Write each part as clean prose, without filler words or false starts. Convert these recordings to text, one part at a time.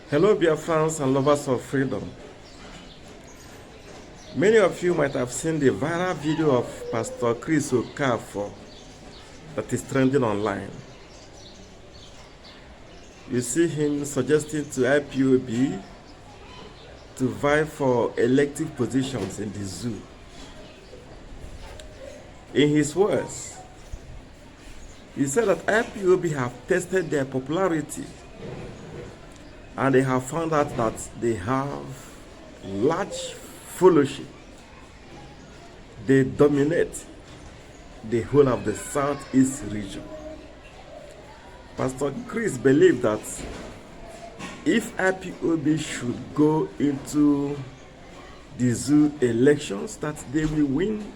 Hello, Biafrans and lovers of freedom. Many of you might have seen the viral video of Pastor Chris Okafor that is trending online. You see him suggesting to Ipob to vie for elective positions in the zoo. In his words, he said that Ipob have tested their popularity and they have found out that they have large followership. They dominate the whole of the Southeast region. Pastor Chris believed that if Ipob should go into the zoo elections, that they will win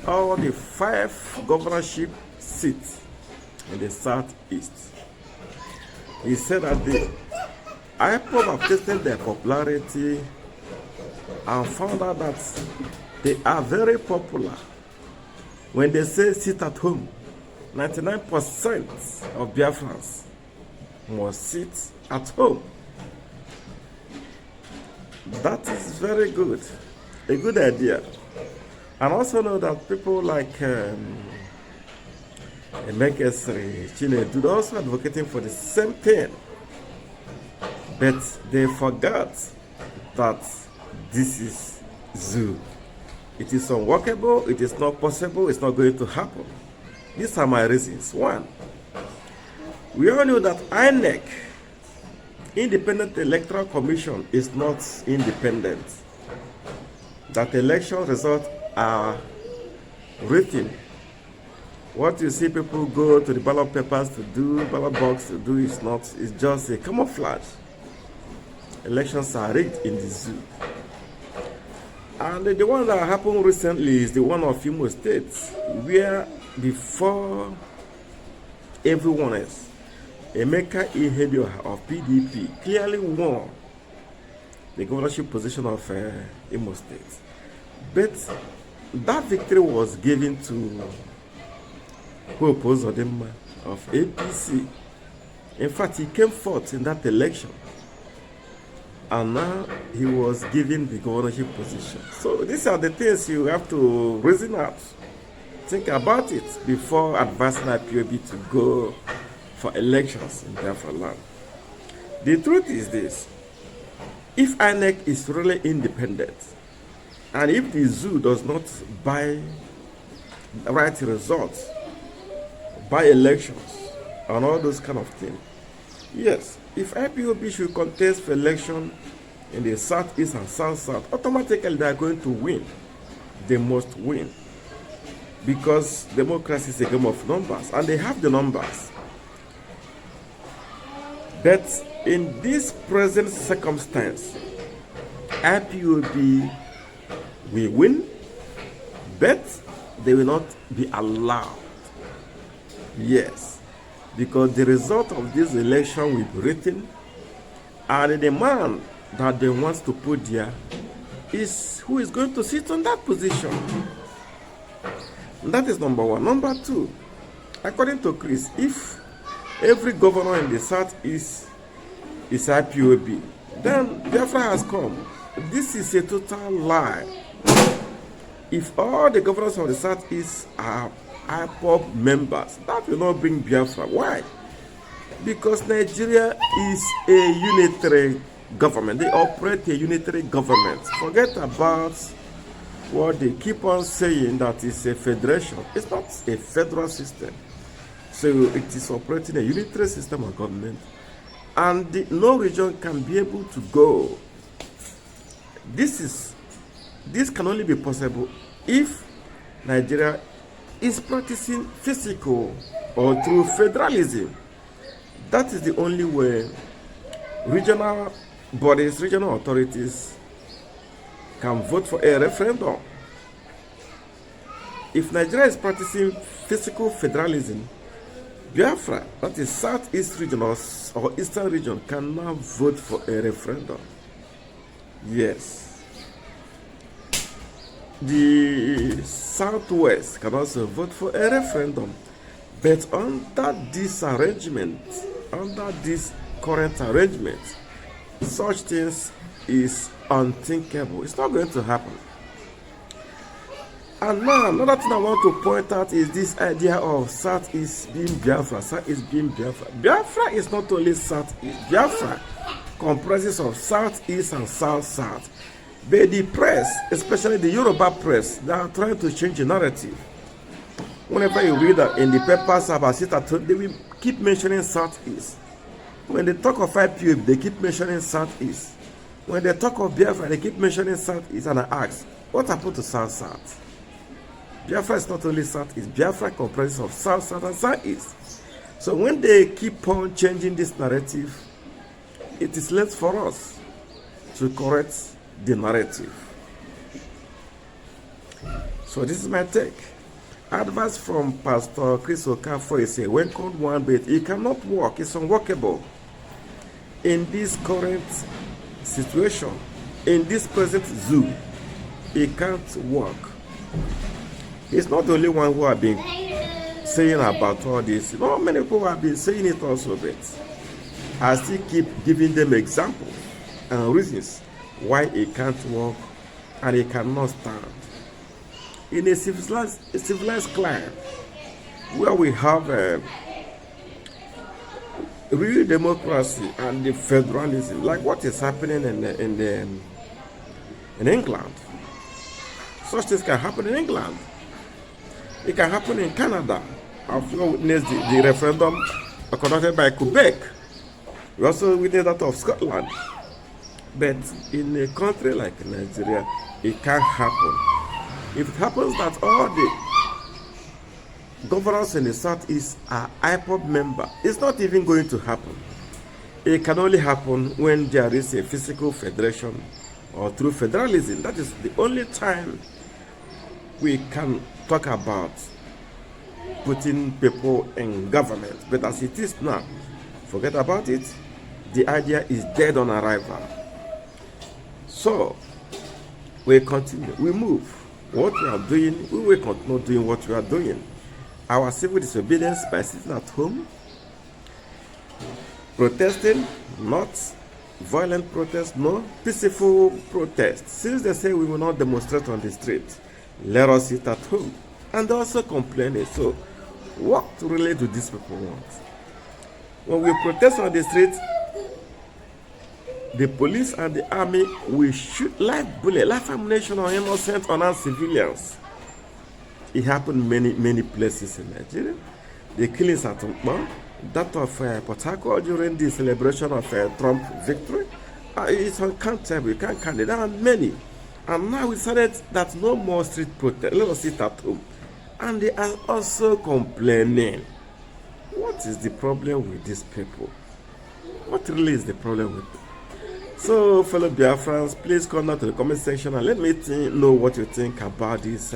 all the 5 governorship seats in the Southeast. He said that the Ipob have tested their popularity and found out that they are very popular. When they say sit at home, 99% of Biafrans must sit at home. That is very good, a good idea. And also know that people like Emekesri, Chinedu, they're also advocating for the same thing. But they forgot that this is zoo. It is unworkable, it is not possible, it's not going to happen. These are my reasons. 1, we all know that INEC, Independent Electoral Commission, is not independent. That election results are written. What you see people go to the ballot papers to do, ballot box to do, is not, it's just a camouflage. Elections are rigged in the zoo. And the one that happened recently is the one of Imo State, where before everyone else, Emeka Ihedioha of PDP clearly won the governorship position of Imo State. But that victory was given to Hope Uzodimma of APC. In fact, he came forth in that election. And now he was given the governorship position. So these are the things you have to reason out. Think about it before advising Ipob to go for elections in Biafra land. The truth is this: if INEC is really independent, and if the zoo does not buy the right results, buy elections, and all those kind of things, yes, if Ipob should contest for election in the Southeast and South-South, automatically they are going to win. They must win. Because democracy is a game of numbers, and they have the numbers. But in this present circumstance, Ipob will win, but they will not be allowed. Yes. Because the result of this election will be written, and the man that they want to put there is who is going to sit on that position. That is number 1. Number 2, according to Chris, if every governor in the Southeast is Ipob, then Biafra has come. This is a total lie. If all the governors of the Southeast are Ipob members, that will not bring Biafra. Why? Because Nigeria is a unitary government. They operate a unitary government. Forget about what they keep on saying that it's a federation. It's not a federal system. So it is operating a unitary system of government. And no region can be able to go. This can only be possible if Nigeria is practicing physical or through federalism. That is the only way regional bodies, regional authorities can vote for a referendum. If Nigeria is practicing physical federalism, Biafra, that is Southeast region or Eastern region, cannot vote for a referendum. Yes. The Southwest can also vote for a referendum. But under this arrangement, under this current arrangement, such things is unthinkable. It's not going to happen. And now, another thing I want to point out is this idea of Southeast being Biafra. Southeast being Biafra. Biafra is not only Southeast. Biafra comprises of Southeast and South-South. But the press, especially the Yoruba press, they are trying to change the narrative. Whenever you read in the papers about it, they will keep mentioning Southeast. When they talk of Ipob, they keep mentioning Southeast. When they talk of Biafra, they keep mentioning Southeast. And I ask, what happened to South-South? Biafra is not only Southeast. Biafra comprises of South-South and Southeast. So when they keep on changing this narrative, it is left for us to correct the narrative. So this is my take. Advice from Pastor Chris Okafor is a welcome one, but it cannot work. It's unworkable. In this current situation, in this present zoo, it can't work. It's not the only one who have been saying about all this. Not many people have been saying it also, but I still keep giving them examples and reasons why it can't work and it cannot stand. In a civilized climate where we have real democracy and the federalism, like what is happening in England. Such things can happen in England. It can happen in Canada. I've witnessed the referendum conducted by Quebec. We also witnessed that of Scotland. But in a country like Nigeria, it can't happen. If it happens that all the governors in the Southeast are Ipob members, it's not even going to happen. It can only happen when there is a physical federation or through federalism. That is the only time we can talk about putting people in government. But as it is now, forget about it. The idea is dead on arrival. So, we continue, we move. What we are doing, we will continue doing what we are doing. Our civil disobedience by sitting at home, protesting, not violent protest, no peaceful protest. Since they say we will not demonstrate on the street, let us sit at home. And also complaining. So, what really do these people want? When we protest on the street, the police and the army will shoot live bullet, live ammunition on innocent, unarmed civilians. It happened many places in Nigeria. The killings at Ipob, that of Port Harcourt during the celebration of Trump victory, it's uncountable. You can't count it. There are many. And now we decided that no more street protest. Let us sit at home. And they are also complaining. What is the problem with these people? What really is the problem with them? So, fellow Biafrans, please come down to the comment section and let me know what you think about this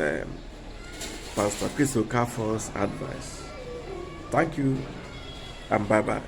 Pastor Chris Okafor's advice. Thank you and bye-bye.